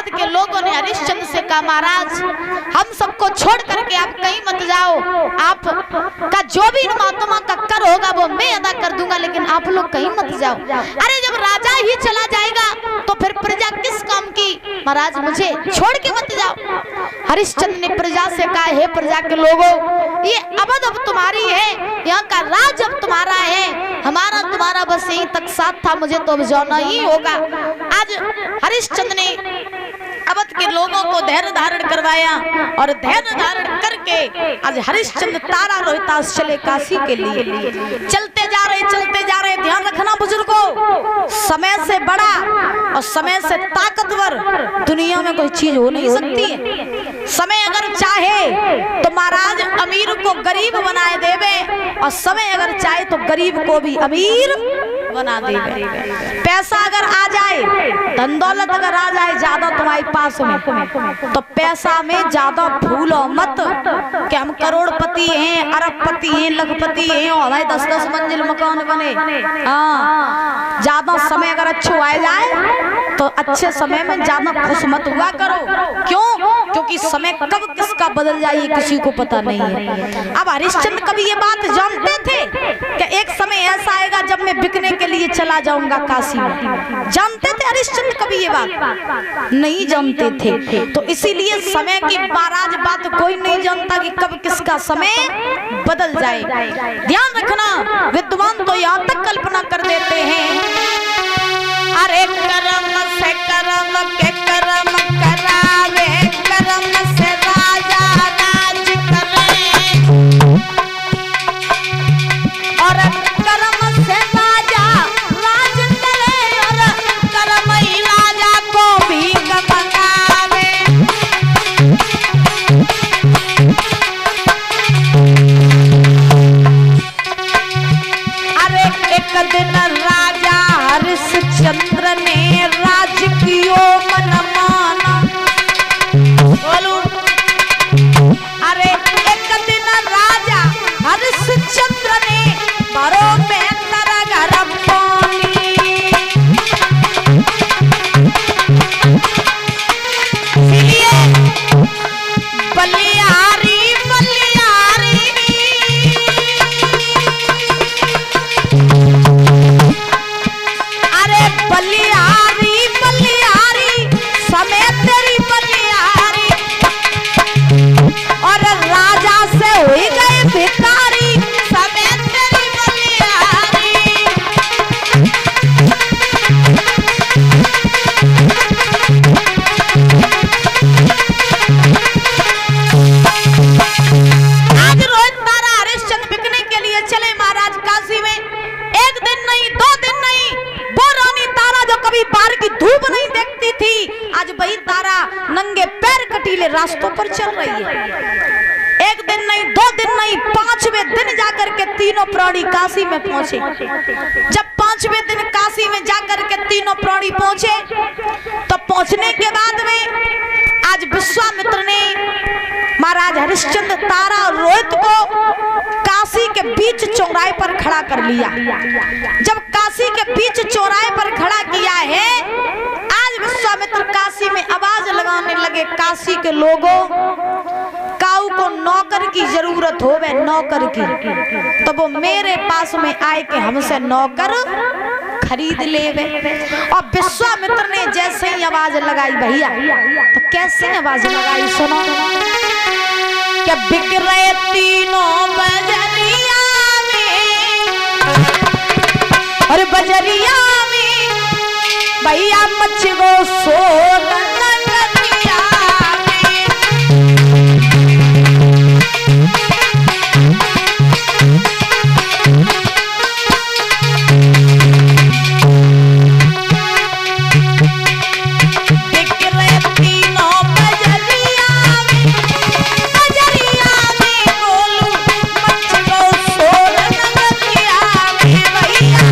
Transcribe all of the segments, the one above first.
अवध के लोगों ने हरिश्चंद्र से कहा, महाराज हम सबको छोड़ करके आप कहीं मत जाओ, आप का जो भी महात्मा का कर होगा वो मैं अदा कर दूंगा, लेकिन आप लोग कहीं मत जाओ। अरे जब राजा ही चला जाएगा तो फिर प्रजा किस काम की, महाराज मुझे छोड़ के मत जाओ। हरिश्चंद्र ने प्रजा से कहा, हे प्रजा के लोगों, ये अवध अब तुम्हारी है, यहाँ का राज अब तुम्हारा है, हमारा तुम्हारा बस यहीं तक साथ था, मुझे तो अब जाना ही होगा। आज हरिश्चंद्र ने अवध के लोगों को धैर्य धारण करवाया और धैर्य धारण करके आज हरिश्चंद्र तारा रोहितास चले काशी के लिए। चलते जा रहे, ध्यान रखना बुजुर्गों, समय से बड़ा और समय से ताकतवर दुनिया में कोई चीज हो नहीं सकती है। समय अगर चाहे तो महाराज अमीर को गरीब बनाए देवे और समय अगर चाहे तो गरीब को भी अमीर बना देवे। पैसा अगर आ जाए, धन दौलत अगर आ जाए ज्यादा तुम्हारे पास में, तो पैसा में ज्यादा भूलो मत कि हम करोड़पति हैं, अरबपति हैं, लखपति हैं और हमारे 10-10 मंजिल मकान बने। हाँ, ज्यादा समय अगर अच्छा आ जाए तो अच्छे समय में ज्यादा खुश मत हुआ करो। क्यों? क्योंकि समय कब किसका बदल जाए किसी को पता नहीं है। अब हरिश्चंद्र कभी ये बात जानते थे कि एक समय ऐसा आएगा जब मैं बिकने के लिए चला जाऊंगा काशी में? जानते थे हरिश्चंद्र कभी ये बात? नहीं जानते थे। तो इसीलिए समय की बाराज बात कोई नहीं जानता कि कब किसका समय बदल जाए। ध्यान रखना, विद्वान तो यहाँ तक कल्पना कर देते हैं, अरे कर्म से कर्म के कर्म करावे, कर्म से राजा राज करे, और कर्म से राजा राज करे, और कर्म ही राजा को भी मंगावे। अरे एक दिन राजा हरिश्चंद्र ने राज कियो मन माना। बोलू, अरे एक दिन राजा हरिश्चंद्र ने भरो में कर घर पानी, इसलिए बलियारी बलियारी बलियारी बलियारी समय तेरी बलियारी, और राजा से हुई गए भिखारी समय तेरी बलियारी। आज रोहित तारा हरिश्चंद्र बिकने के लिए चले महाराज काशी में। एक दिन नहीं, 2 दिन नहीं, वो रानी तारा जो कभी बाहर की धूप नहीं देखती थी, आज वही तारा नंगे पैर कटीले रास्तों पर चल रही है। एक दिन नहीं, 2 दिन नहीं, 5वें दिन जाकर के तीनों प्राणी काशी में पहुंचे। जब 5वें दिन काशी में जाकर के तीनों प्राणी पहुंचे, तो पहुंचने के बाद में आज विश्वामित्र ने महाराज हरिश्चंद्र, तारा और रोहित को काशी के बीच चौराहे पर खड़ा कर लिया। जब काशी के बीच चौराहे पर खड़ा किया है, आज विश्वामित्र काशी में आवाज लगाने लगे, काशी के लोगों, काऊ को नौकर की जरूरत हो, वे नौकर की, तो वो मेरे पास में आए कि हमसे नौकर खरीद ले वे। और विश्वामित्र ने जैसे ही आवाज लगाई भैया, तो कैसे आवाज लगाई सुनो, क्या बिक रहे तीनों बजरिया में, और बजरिया में भैया मच गो सोना नगरिया में। बिक रहे तीनों बजरिया में, बजरिया में बोलू मच गो सोना नगरिया में, भैया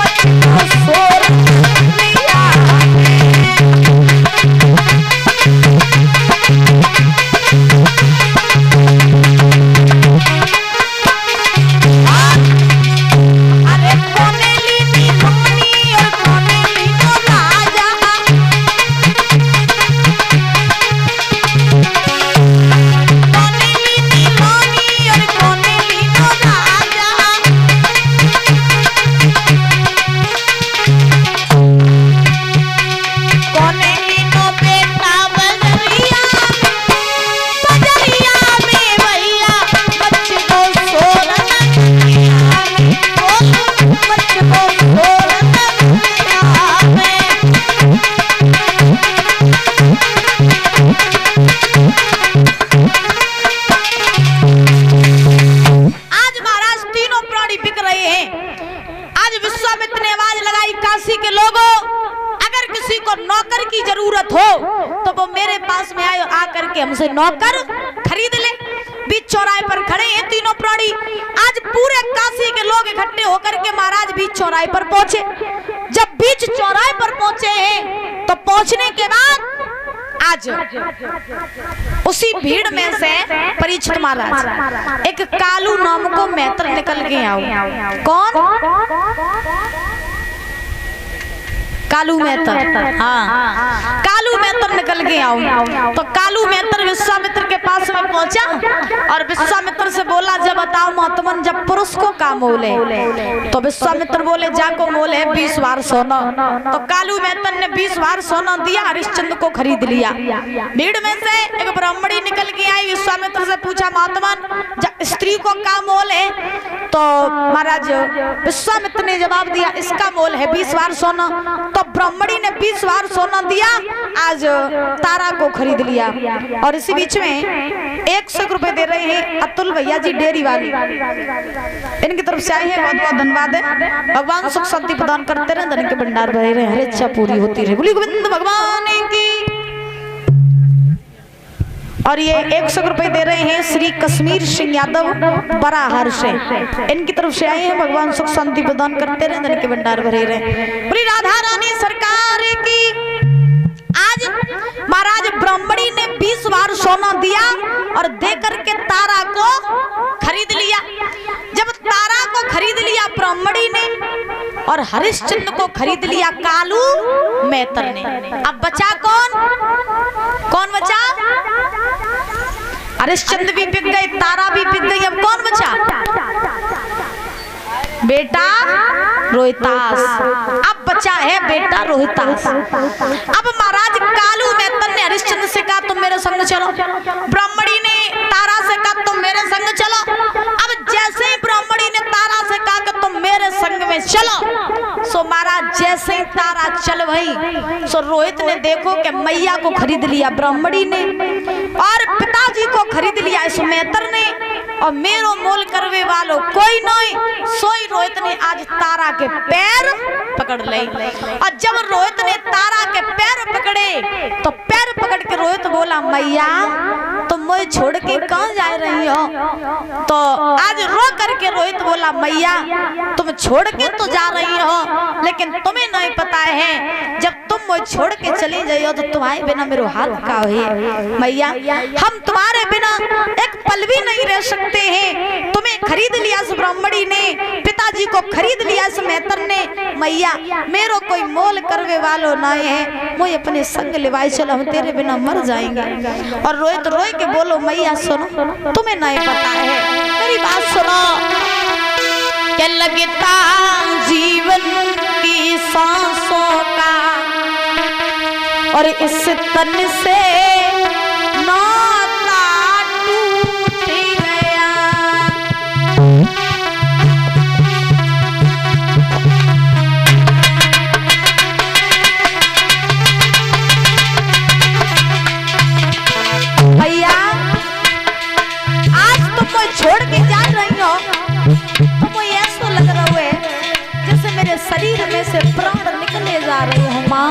मच गो सोना नगरिया में। को नौकर की जरूरत हो तो वो मेरे पास में आए, आकर के हमसे नौकर खरीद ले। बीच चौराहे पर खड़े हैं तीनों प्राणी। आज पूरे काशी के लोग इकट्ठे होकर के महाराज बीच चौराहे पर पहुंचे। जब बीच चौराहे पर पहुंचे हैं तो पहुंचने के बाद आज उसी भीड़ में से परीक्षित महाराज एक कालू नाम को मैत्र निकल के आओ। कौन? कालू मैत्र। हाँ, कालू मैत्र निकल के आओ। तो कालू मैत्र विश्वामित्र के पास में पहुंचा और विश्वामित्र से बोला, जब बताओ महात्मन, जब पुरुष को का मोल है? तो विश्वामित्र बोले, जाको मोल है 20 बार सोना। तो कालू मैत्र ने 20 बार सोना दिया, हरिश्चंद्र को खरीद लिया। भीड़ में से एक ब्राह्मणी निकल के आई, विश्वामित्र से पूछा, महात्मन स्त्री को का मोल है? तो महाराज विश्वामित्र ने जवाब दिया, इसका मोल है 20 बार सोना। तो ब्राह्मणी ने 20 बार सोना दिया, आज तारा को खरीद लिया। और इसी बीच में 100 रुपए दे रहे हैं अतुल भैया जी डेयरी वाली, इनकी तरफ से आए हैं, बहुत बहुत धन्यवाद है। भगवान सुख शांति प्रदान करते रहे, धन के भंडार भरे रहे, हर इच्छा पूरी होती रहे, बोली गोविंद भगवान की। और ये 100 रुपए दे रहे हैं श्री कश्मीर सिंह यादव बराहर से, इनकी तरफ से आए हैं, भगवान सुख शांति प्रदान करते रहे, धन के भंडार भरे रहे, बोली राधा रानी सरकार की। आज महाराज ब्राह्मणी ने 20 बार सोना दिया और देकर के तारा को खरीद लिया। जब तारा को खरीद लिया ब्राह्मणी ने और हरिश्चंद्र को खरीद लिया कालू मैत्र ने। अब बचा कौन? कौन बचा? हरिश्चंद्र भी बिक गए, तारा भी बिक गई, अब कौन बचा? बेटा रोहितास। अब बचा है बेटा रोहितास। अब महाराज कालू मैत्र ने हरिश्चंद्र से कहा, तुम मेरे संग चलो। ब्राह्मणी ने तारा से कहा, तुम मेरे संग चलो। अब जैसे ही ब्राह्मणी ने तारा से कहा कि तुम मेरे संग में चलो, सो महाराज जैसे ही तारा चल भई, सो रोहित ने देखो कि मैया को खरीद लिया ब्राह्मणी ने और पिताजी को खरीद लिया इस मैत्र ने, और मेरो मोल करवे वालो कोई नहीं। सोई रोहित ने आज तारा के पैर पकड़ ले। और जब रोहित ने तारा के पैर पकड़े तो पैर पकड़ के रोहित बोला, मैया तुम मुझे छोड़ के कहां जा रही हो? तो आज रो करके रोहित बोला, मैया तुम छोड़ के तो जा रही हो, लेकिन तुम्हें नहीं पता है जब तुम मुझे छोड़ के चली जाइयो तो तुम्हारे बिना मेरे हाथ का है। मैया हम तुम्हारे बिना एक पल भी नहीं रह सकते हैं। तुम्हें खरीद लिया इस ब्राह्मणी ने, पिताजी को खरीद लिया इस मैत्र ने, मैया मेरो कोई मोल करवे वालो नहीं है, मुझे अपने संग लिवाए चलो, हम तेरे बिना मर जाएंगे। और रोहित रोए के बोलो, मैया सुनो, तुम्हें नहीं पता है, मेरी बात सुनो, क्या लगता जीवन की सांसों का और इस तन से नाता टूट गया। भैया आज तुम मुझे छोड़ के जा रही हो तो मुझे ऐसा लग रहा है जैसे मेरे शरीर में से प्राण निकले जा रहे हो। माँ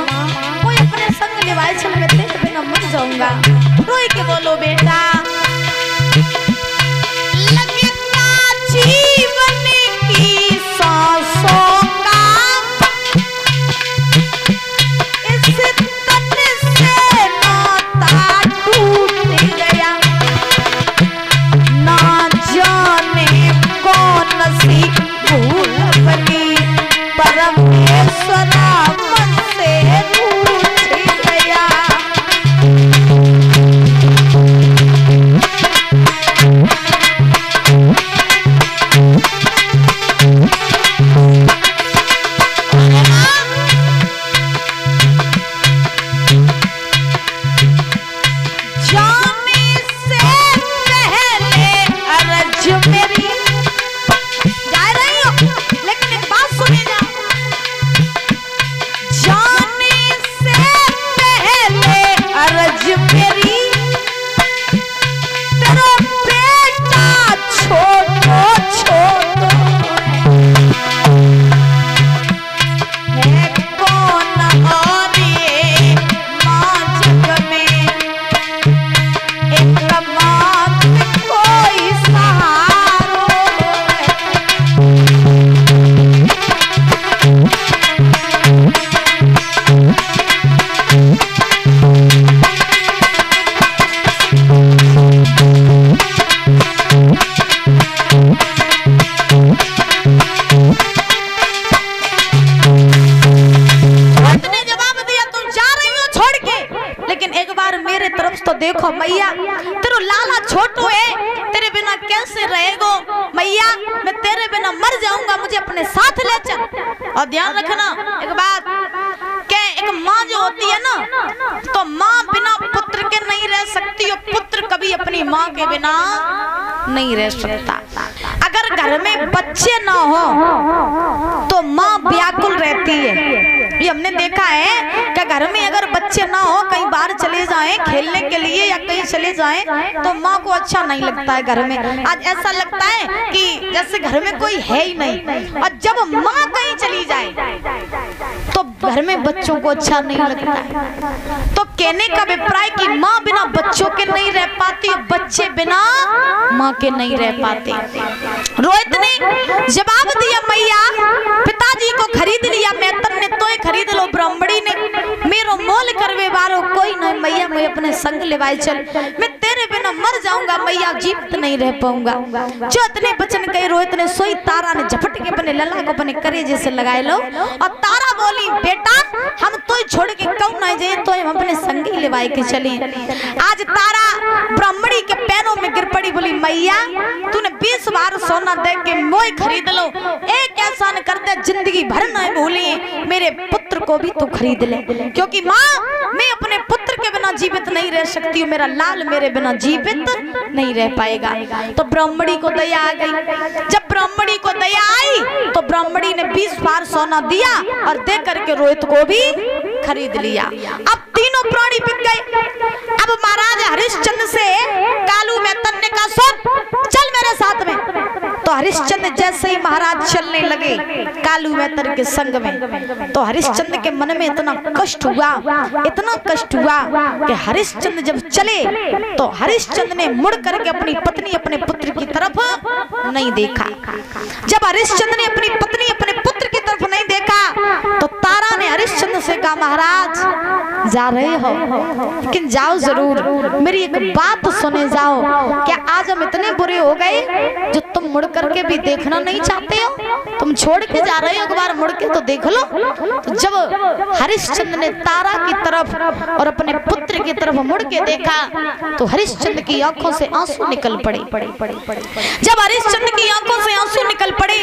मुझे अपने संग निभाए चल, मैं तेरे बिना मर जाऊंगा। रोए के बोलो, बेटा लगता जीवन की सांसों का इस तन से नाता टूट गया, ना जाने कौन सी भूल बनी परमेश्वरा मन से रूठ गया। देखो मैया तेरो लाला छोटू है, तेरे बिना कैसे रहेगो मैया, मैं तेरे बिना मर जाऊंगा, मुझे अपने साथ ले चल। और ध्यान रखना एक बात, क्या एक माँ जो होती है ना, तो माँ बिना पुत्र के नहीं रह सकती और पुत्र कभी अपनी माँ के बिना नहीं रह सकता। अगर घर में बच्चे ना हो तो माँ व्याकुल रहती है। ये हमने देखा है कि घर में अगर बच्चे ना हो, कहीं बाहर चले जाएं खेलने के लिए या कहीं चले जाएं, तो माँ को अच्छा नहीं लगता है घर में। आज ऐसा लगता है कि जैसे घर में कोई है ही नहीं। और जब माँ कहीं चली जाए तो घर में बच्चों को अच्छा नहीं लगता है। तो कहने का अभिप्राय कि माँ बिना बच्चों के नहीं रह पाती, बच्चे बिना माँ के नहीं रह पाते। रोहित ने जवाब दिया, मैया पिताजी को खरीद लिया, मैतन ने तोय खरीद लो, ब्राह्मणी ने मेरो मोल करवे बारो कोई नहीं मैया, मैं अपने संग लेवाए चल, मैं तेरे बिना मर जाऊंगा मैया, जीवित नहीं रह पाऊंगा। जो इतने वचन कहे रोहित ने, सोई तारा ने झपट के अपने लला को अपने करेजे से लगाए लो। और तारा बोली, बेटा हम तो छोड़ के कौन नहीं जाए, तो हम अपने संगी लेवाए के चले। आज तारा ब्राह्मणी के पैरों में गिर पड़ी, बोली मैया तूने 20 बार सोना दे के मोय खरीद लो, एक एहसान कर दे जिंदगी भर न भूली, मेरे पुत्र को भी तू खरीद ले, क्योंकि माँ मैं अपने पुत्र के बिना जीवित नहीं रह सकती हूँ, मेरा लाल मेरे बिना जीवित नहीं रह पाएगा। तो ब्राह्मणी को दया आ गई। जब ब्राह्मणी को दया आई तो ब्राह्मणी ने 20 बार सोना दिया और दे करके रोहित को भी खरीद लिया। अब तीनों प्राणी बिक गए। अब महाराज हरिश्चंद्र से कालू मैतन ने कहा, सुन चल मेरे साथ में। तो हरिश्चंद्र जैसे ही महाराज चलने लगे कालू मैतन के संग में, तो हरिश्चंद्र के मन में इतना कष्ट हुआ, इतना कष्ट हुआ कि हरिश्चंद्र जब चले तो हरिश्चंद्र ने मुड़ करके अपनी पत्नी अपने पुत्र की तरफ नहीं देखा। जब हरिश्चंद्र ने अपनी पत्नी अपने पुत्र की तरफ नहीं देखा तो तारा ने हरिश्चंद्र से कहा, महाराज जा रहे हो लेकिन जाओ जरूर, मेरी एक बात सुने जाओ, क्या आज हम इतने बुरे हो गए जो तुम मुड़ करके भी देखना नहीं चाहते हो? तुम छोड़ के जा रहे हो, एक बार मुड़ के तो देख लो। तो जब हरिश्चंद्र ने तारा की तरफ और अपने पुत्र की तरफ मुड़ के देखा तो हरिश्चंद्र की आंखों से आंसू निकल पड़े। जब हरिश्चंद्र की आंखों से आंसू निकल पड़े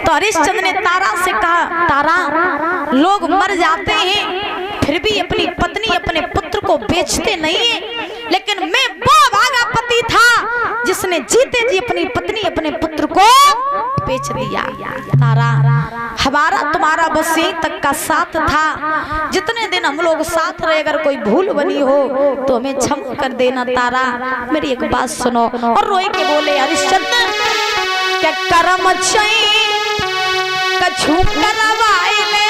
तो हरिश्चंद्र ने तारा से कहा, तारा लोग मर जाते हैं फिर भी अपनी पत्नी अपने पुत्र को बेचते नहीं है, लेकिन मैं वो भागा पति था जिसने जीते जी अपनी पत्नी अपने पुत्र को बेच दिया। तारा हमारा तुम्हारा बस यहीं तक का साथ था, जितने दिन हम लोग साथ रहे, अगर कोई भूल बनी हो तो हमें क्षमा कर देना तारा, मेरी एक बात सुनो। और रोई के बोले, हरिश्चंद्र क्या कर्म चाहिए कछु करवाइले,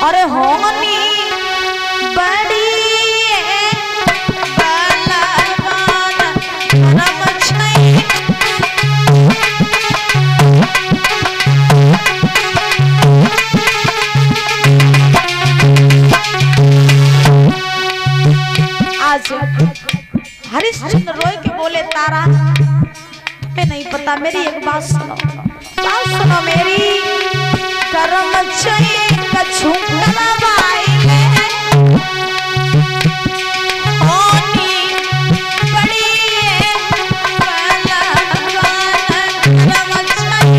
अरे होनी बड़ी हरिश्चंद्र रोए के बोले, तारा तुम्हें नहीं पता, मेरी एक बात सुनो, बात सुनो मेरी, कर्म चाहिए कछु करवाइले, होनी बड़ी कर्म चाहिए।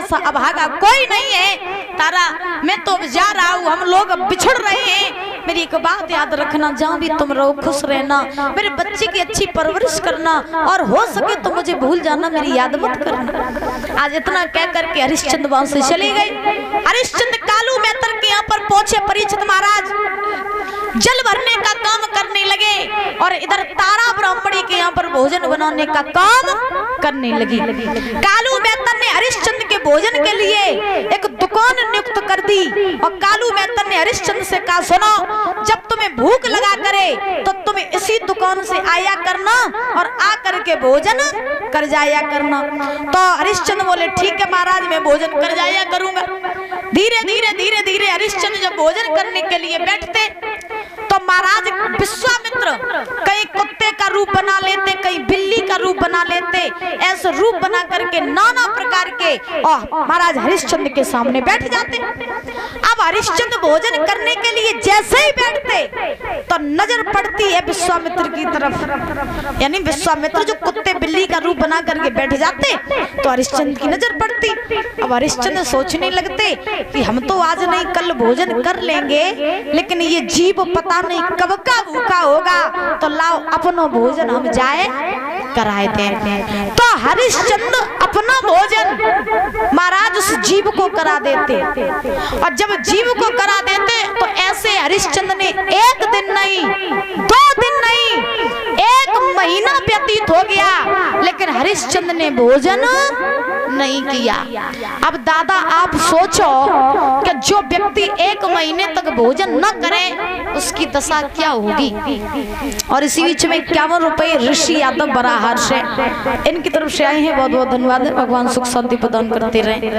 जैसा अभागा कोई नहीं है। तारा मैं तो अब जा रहा हूँ, हम लोग अब बिछड़ रहे हैं। मेरी एक बात याद रखना, जहाँ भी तुम रहो खुश रहना, मेरे बच्चे की अच्छी परवरिश करना, और हो सके तो मुझे भूल जाना, मेरी याद मत करना। आज इतना कह करके हरिश्चंद्र वहां से चली गई। हरिश्चंद्र कालू मेहतर के यहाँ पर पहुंचे। परीक्षित महाराज जल भरने का काम करने लगे और इधर तारा ब्राह्मणी के यहाँ पर भोजन बनाने का काम करने लगी। कालू मेहतर ने हरिश्चंद्र के भोजन के लिए एक दुकान नियुक्त कर दी और कालू मेहतर ने हरिश्चंद्र से कहा, सुनो, जब तुम्हें भूख लगा करे तो तुम्हें इसी दुकान से आया करना और आ करके भोजन कर जाया करना। तो हरिश्चंद्र बोले, ठीक है महाराज, मैं भोजन कर जाया करूंगा। धीरे धीरे धीरे धीरे हरिश्चंद्र जब भोजन करने के लिए बैठते तो महाराज विश्वामित्र कहीं कुत्ते का रूप बना लेते, कहीं बिल्ली का रूप बना लेते, ऐसे रूप बना करके नाना प्रकार के और महाराज हरिश्चंद्र के सामने बैठ जाते। अब हरिश्चंद्र भोजन करने के लिए जैसे ही बैठते तो नजर पड़ती है विश्वामित्र की तरफ, यानी विश्वामित्र जो कुत्ते बिल्ली का रूप बना करके बैठ जाते तो हरिश्चंद्र की नजर पड़ती। अब हरिश्चंद्र सोचने लगते कि हम तो आज नहीं कल भोजन कर लेंगे, लेकिन ये जीव पता नहीं कब का भूखा होगा, तो लाओ अपना भोजन हम जाए कराए दें। तो हरिश्चंद्र अपना भोजन महाराज उस जीव को करा देते और जब जीव को करा देते तो ऐसे हरिश्चंद्र ने एक दिन नहीं, 2 दिन नहीं, 1 महीना व्यतीत हो गया, लेकिन हरिश्चंद्र ने भोजन नहीं किया। अब दादा आप सोचो कि जो व्यक्ति 1 महीने तक भोजन न करे उसकी दशा क्या होगी। और इसी बीच में 51 रुपए ऋषि यादव बराहर से इनकी तरफ से आए हैं, बहुत बहुत धन्यवाद है, भगवान सुख शांति प्रदान करते रहे।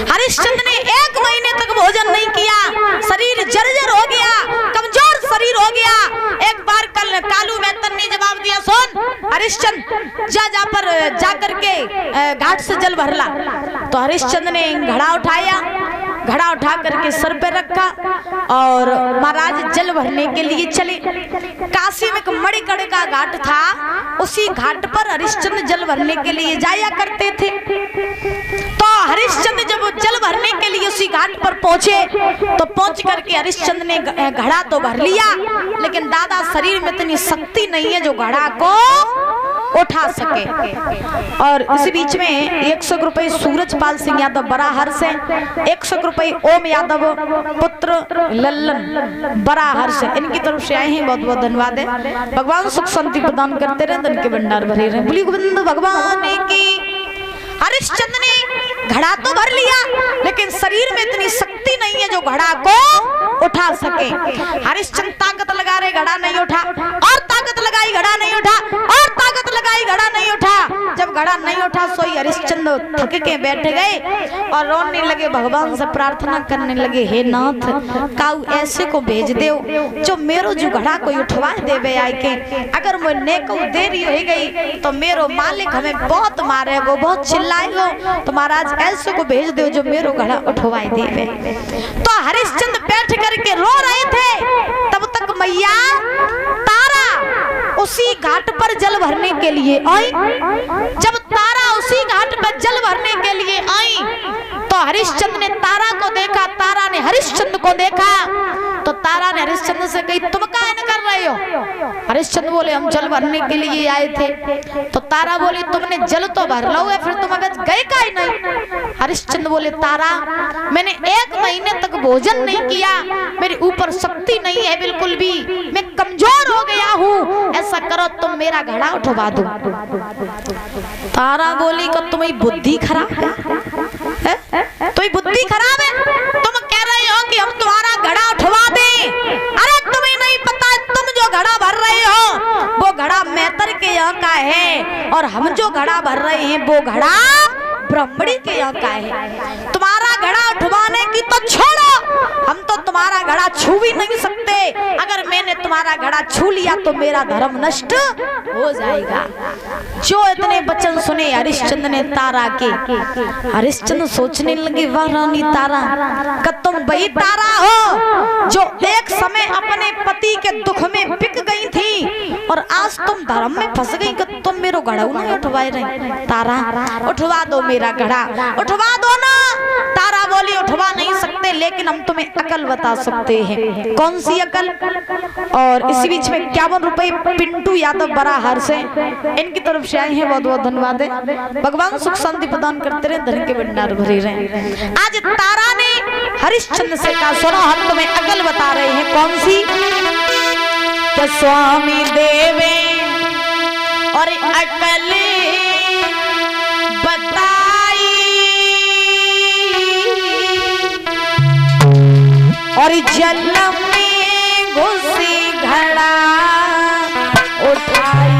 हरिश्चंद्र ने 1 महीने तक भोजन नहीं किया, शरीर जर्जर हो गया, कमजोर शरीर हो गया। एक बार कल कालू मेहतर ने जवाब दिया, सुन हरिश्चंद्र जा पर जा करके घाट से जल भर ला। तो हरिश्चंद्र ने घड़ा उठाया, घड़ा उठा करके सर पे रखा और महाराज जल भरने के लिए चले। काशी में एक मणिकर्ण का घाट था, उसी घाट पर हरिश्चंद्र जल भरने के लिए जाया करते थे। तो हरिश्चंद्र जब जल भरने के लिए उसी घाट पर पहुंचे तो पहुंच करके हरिश्चंद्र ने घड़ा तो भर लिया, लेकिन दादा शरीर में इतनी शक्ति नहीं है जो घड़ा को उठा सके। और इसी बीच में 100 रुपए सूरजपाल सिंह यादव बराहर से, 100 रुपए ओम यादव पुत्र लल्लन बराहर से इनकी तरफ से आए हैं, बहुत बहुत धन्यवाद है। भगवान सुख शांति प्रदान करते रहे, धन के भंडार भरे रहे। बोलिए गोविंद भगवान की। हरिश्चंद्र ने घड़ा तो भर लिया, लेकिन शरीर में इतनी शक्ति नहीं है जो घड़ा को उठा सके। हरिश्चंद्र ताकत लगा रहे, घड़ा नहीं उठा, और ताकत लगाई, घड़ा नहीं उठा, और ताकत लगाई, घड़ा नहीं उठा। जब घड़ा नहीं उठा सोई हरिश्चंद्र थक के बैठ गए और रोने लगे, भगवान से प्रार्थना करने लगे, हे नाथ, काऊ ऐसे को भेज दे जो मेरो जो घड़ा को उठवा देवे आए के। अगर मैंने को देरी हो गई तो मेरो मालिक हमें बहुत मारेगो, बहुत चिल्लाएगो, तो महाराज ऐसे को भेज दो जो मेरो घड़ा उठवाए देवे। तो हरिश्चंद्र बैठ करके रो रहे थे, तब तक मैया तारा उसी घाट पर जल भरने के लिए आई। जब तारा उसी घाट पर जल भरने के लिए आई तो हरिश्चंद्र ने तारा को देखा, तारा ने हरिश्चंद्र को देखा, तो तारा ने हरिश्चंद्र से कही, तुम क्या कर रहे हो। हरिश्चंद्र बोले, हम जल भरने के लिए आए थे। तो तारा बोली, तुमने जल तो भर लो है, फिर तुम अगर गए का ही नहीं। हरिश्चंद्र बोले, तारा मैंने 1 महीने तक भोजन नहीं किया, मेरे ऊपर शक्ति नहीं है बिल्कुल भी, मैं कमजोर हो गया हूँ, ऐसा करो तुम मेरा घड़ा उठवा दो। तारा बोली, कि तुम्हारी बुद्धि खराब है, तुम्हारी बुद्धि खराब है, तुम कह रहे हो कि हम तुम्हारा घड़ा उठवा दें। अरे तुम्हें नहीं पता, तुम जो घड़ा भर रहे हो वो घड़ा मेहतर के यहाँ का है, और हम जो घड़ा भर रहे हैं वो घड़ा ब्राह्मणी के यहाँ का है। तुम्हारा घड़ा उठवाने की तो छोड़ो, हम तो तुम्हारा घड़ा छू भी नहीं सकते, अगर मैंने तुम्हारा घड़ा छू लिया तो मेरा धर्म नष्ट हो जाएगा। जो इतने वचन सुने हरिश्चंद्र ने तारा के, हरिश्चंद्र सोचने लगे वाह रानी तारा, कि तुम वही तारा हो जो एक समय अपने पति के दुख में बिक गई थी और आज तुम धर्म में फंस गई कि तुम मेरो घड़ा नहीं उठवाए रही। तारा उठवा दो मेरा घड़ा, उठवा दो ना। तारा बोली उठवा नहीं सकते, लेकिन हम तुम्हें अकल बता सकते हैं। कौन सी अकल? और इसी बीच में 51 रुपए पिंटू यादव बराहर से इनकी तरफ से आए हैं, बहुत बहुत धन्यवाद है। भगवान सुख शांति प्रदान करते रहे, धन के भंडार भरे रहे। आज तारा ने हरिश्चंद्र से कहा सुनो हम तुम्हें अकल बता रहे हैं। कौन सी? कि स्वामी देवे और अकल बताई और जन्म में घुसी घड़ा उठाई।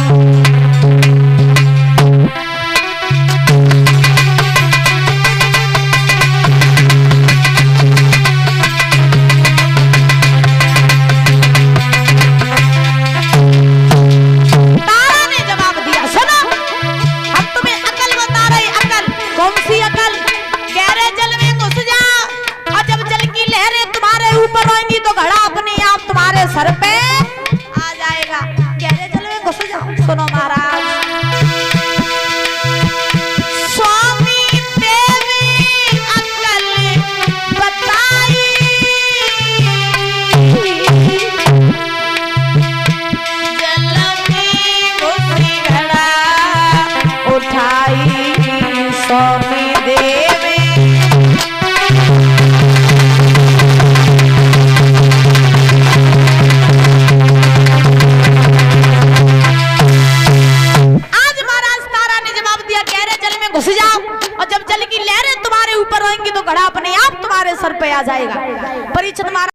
सर पे आ जाएगा, गहरे जल में घुस जाओ। सुनो महाराज, स्वामी देवी अकल बताई, जल में घुसी घड़ा उठाई। स्वामी देवी घुस जाओ और जब जल की लहरें तुम्हारे ऊपर आएंगी तो घड़ा अपने आप तुम्हारे सर पे आ जाएगा। परीक्षित महाराज